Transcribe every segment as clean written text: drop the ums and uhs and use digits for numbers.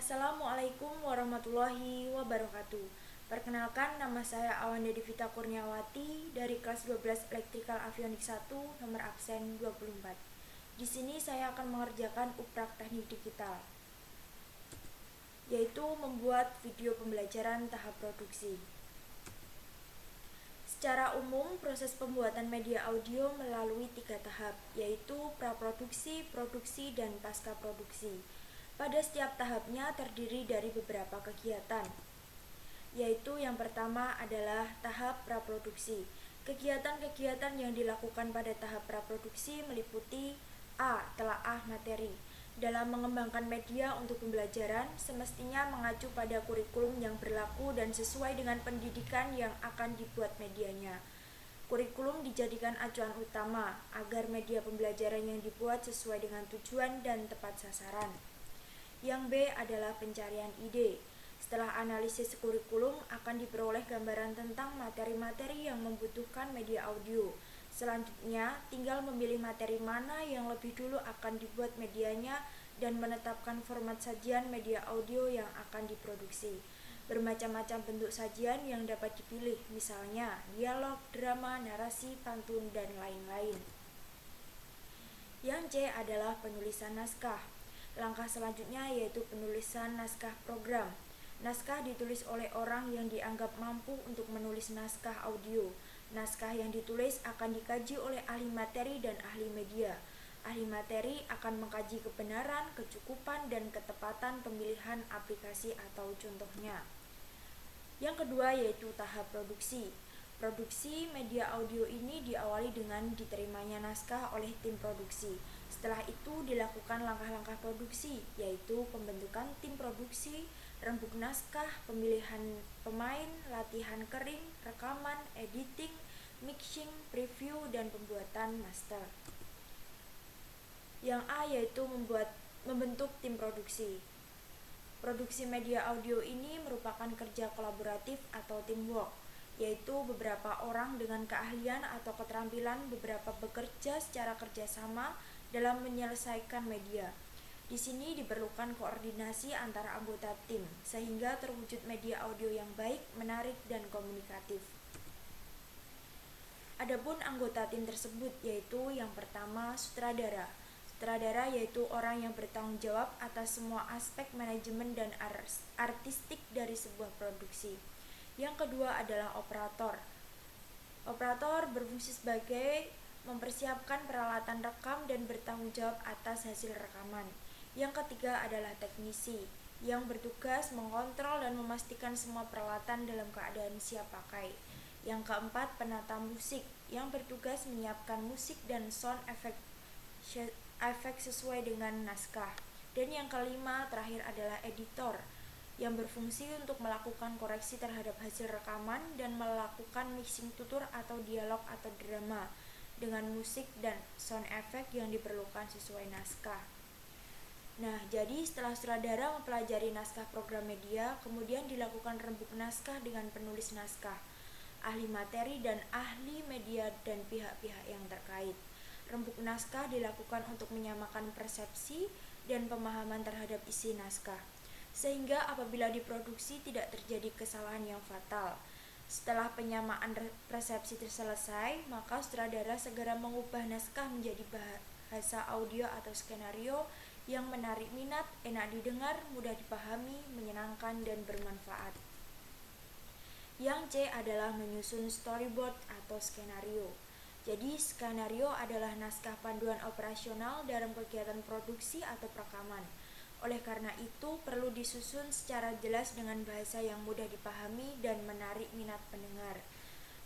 Assalamualaikum warahmatullahi wabarakatuh. Perkenalkan, nama saya Awanda Devita Kurniawati dari kelas 12 Elektrikal Avionik 1, nomor absen 24. Di sini saya akan mengerjakan uprak teknik digital, yaitu membuat video pembelajaran tahap produksi. Secara umum, proses pembuatan media audio melalui 3 tahap, yaitu praproduksi, produksi, dan pasca produksi. Pada setiap tahapnya terdiri dari beberapa kegiatan, yaitu yang pertama adalah tahap praproduksi. Kegiatan-kegiatan yang dilakukan pada tahap praproduksi meliputi A. Telaah materi. Dalam mengembangkan media untuk pembelajaran, semestinya mengacu pada kurikulum yang berlaku dan sesuai dengan pendidikan yang akan dibuat medianya. Kurikulum dijadikan acuan utama agar media pembelajaran yang dibuat sesuai dengan tujuan dan tepat sasaran. Yang B adalah pencarian ide. Setelah analisis kurikulum akan diperoleh gambaran tentang materi-materi yang membutuhkan media audio. Selanjutnya, tinggal memilih materi mana yang lebih dulu akan dibuat medianya dan menetapkan format sajian media audio yang akan diproduksi. Bermacam-macam bentuk sajian yang dapat dipilih, misalnya dialog, drama, narasi, pantun, dan lain-lain. Yang C adalah penulisan naskah. Langkah selanjutnya yaitu penulisan naskah program. Naskah ditulis oleh orang yang dianggap mampu untuk menulis naskah audio. Naskah yang ditulis akan dikaji oleh ahli materi dan ahli media. Ahli materi akan mengkaji kebenaran, kecukupan, dan ketepatan pemilihan aplikasi atau contohnya. Yang kedua yaitu tahap produksi. Produksi media audio ini diawali dengan diterimanya naskah oleh tim produksi. Setelah itu dilakukan langkah-langkah produksi, yaitu pembentukan tim produksi, rembuk naskah, pemilihan pemain, latihan kering, rekaman, editing, mixing, preview, dan pembuatan master. Yang A yaitu membentuk tim produksi. Produksi media audio ini merupakan kerja kolaboratif atau teamwork, yaitu beberapa orang dengan keahlian atau keterampilan beberapa bekerja secara kerjasama dalam menyelesaikan media. Di sini diperlukan koordinasi antara anggota tim, sehingga terwujud media audio yang baik, menarik, dan komunikatif. Adapun anggota tim tersebut yaitu yang pertama sutradara. Sutradara yaitu orang yang bertanggung jawab atas semua aspek manajemen dan artistik dari sebuah produksi. Yang kedua adalah operator. Operator berfungsi sebagai mempersiapkan peralatan rekam dan bertanggung jawab atas hasil rekaman. Yang ketiga adalah teknisi, yang bertugas mengontrol dan memastikan semua peralatan dalam keadaan siap pakai. Yang keempat, penata musik, yang bertugas menyiapkan musik dan sound efek sesuai dengan naskah. Dan yang kelima, terakhir adalah editor, yang berfungsi untuk melakukan koreksi terhadap hasil rekaman dan melakukan mixing tutur atau dialog atau drama dengan musik dan sound effect yang diperlukan sesuai naskah. Nah, jadi setelah sutradara mempelajari naskah program media, kemudian dilakukan rembuk naskah dengan penulis naskah, ahli materi dan ahli media dan pihak-pihak yang terkait. Rembuk naskah dilakukan untuk menyamakan persepsi dan pemahaman terhadap isi naskah, sehingga apabila diproduksi tidak terjadi kesalahan yang fatal. Setelah penyamaan persepsi selesai, maka sutradara segera mengubah naskah menjadi bahasa audio atau skenario yang menarik minat, enak didengar, mudah dipahami, menyenangkan, dan bermanfaat. Yang C adalah menyusun storyboard atau skenario. Jadi skenario adalah naskah panduan operasional dalam kegiatan produksi atau perekaman. Oleh karena itu perlu disusun secara jelas dengan bahasa yang mudah dipahami dan menarik minat pendengar.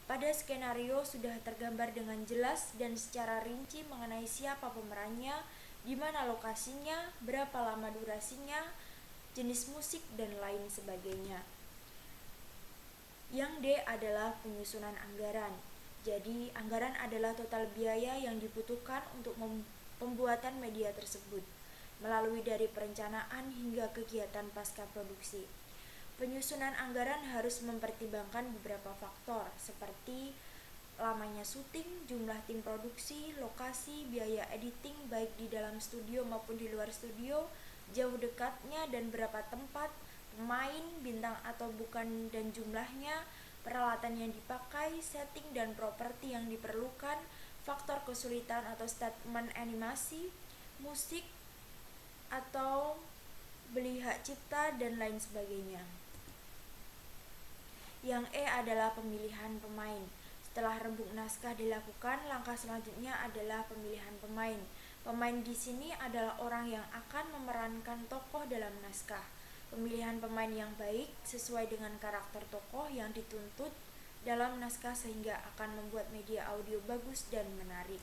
Pada skenario sudah tergambar dengan jelas dan secara rinci mengenai siapa pemerannya, di mana lokasinya, berapa lama durasinya, jenis musik, dan lain sebagainya. Yang D adalah penyusunan anggaran. Jadi, anggaran adalah total biaya yang dibutuhkan untuk pembuatan media tersebut, melalui dari perencanaan hingga kegiatan pasca produksi. Penyusunan anggaran harus mempertimbangkan beberapa faktor, seperti lamanya syuting, jumlah tim produksi, lokasi, biaya editing baik di dalam studio maupun di luar studio, jauh dekatnya dan berapa tempat, pemain, bintang atau bukan dan jumlahnya, peralatan yang dipakai, setting dan properti yang diperlukan, faktor kesulitan atau statement animasi, musik atau beli hak cipta, dan lain sebagainya. Yang E adalah pemilihan pemain. Setelah rembuk naskah dilakukan, langkah selanjutnya adalah pemilihan pemain. Pemain di sini adalah orang yang akan memerankan tokoh dalam naskah. Pemilihan pemain yang baik sesuai dengan karakter tokoh yang dituntut dalam naskah sehingga akan membuat media audio bagus dan menarik.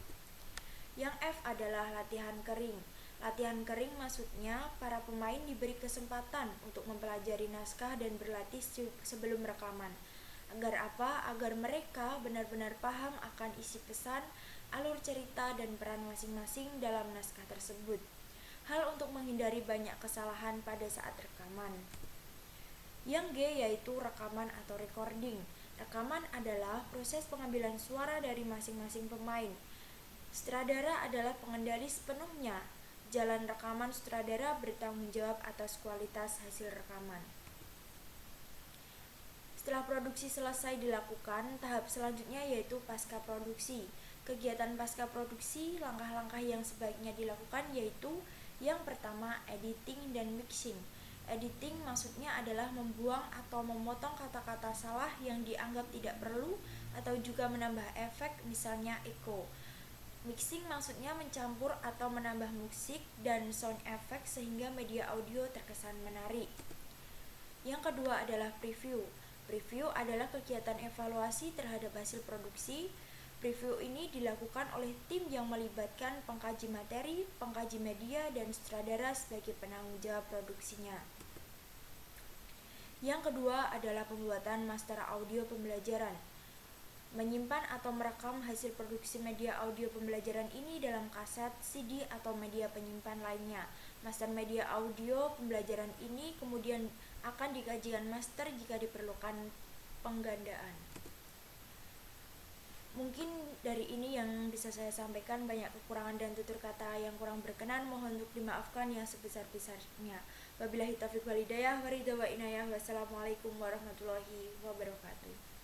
Yang F adalah latihan kering. Latihan kering maksudnya para pemain diberi kesempatan untuk mempelajari naskah dan berlatih sebelum rekaman. Agar apa? Agar mereka benar-benar paham akan isi pesan, alur cerita, dan peran masing-masing dalam naskah tersebut. Hal untuk menghindari banyak kesalahan pada saat rekaman. Yang G yaitu rekaman atau recording. Rekaman adalah proses pengambilan suara dari masing-masing pemain. Sutradara adalah pengendali sepenuhnya. Jalan rekaman sutradara bertanggung jawab atas kualitas hasil rekaman. Setelah produksi selesai dilakukan, tahap selanjutnya yaitu pasca produksi. Kegiatan pasca produksi, langkah-langkah yang sebaiknya dilakukan yaitu yang pertama, editing dan mixing. Editing maksudnya adalah membuang atau memotong kata-kata salah yang dianggap tidak perlu atau juga menambah efek, misalnya echo. Mixing maksudnya mencampur atau menambah musik dan sound effect sehingga media audio terkesan menarik. Yang kedua adalah preview. Preview adalah kegiatan evaluasi terhadap hasil produksi. Preview ini dilakukan oleh tim yang melibatkan pengkaji materi, pengkaji media, dan sutradara sebagai penanggung jawab produksinya. Yang kedua adalah pembuatan master audio pembelajaran. Menyimpan atau merekam hasil produksi media audio pembelajaran ini dalam kaset, CD, atau media penyimpan lainnya. Master media audio pembelajaran ini kemudian akan dikajikan master jika diperlukan penggandaan. Mungkin dari ini yang bisa saya sampaikan, banyak kekurangan dan tutur kata yang kurang berkenan, mohon untuk dimaafkan yang sebesar-besarnya. Wabillahi taufiq wal hidayah, waridha wa inayah, wassalamualaikum warahmatullahi wabarakatuh.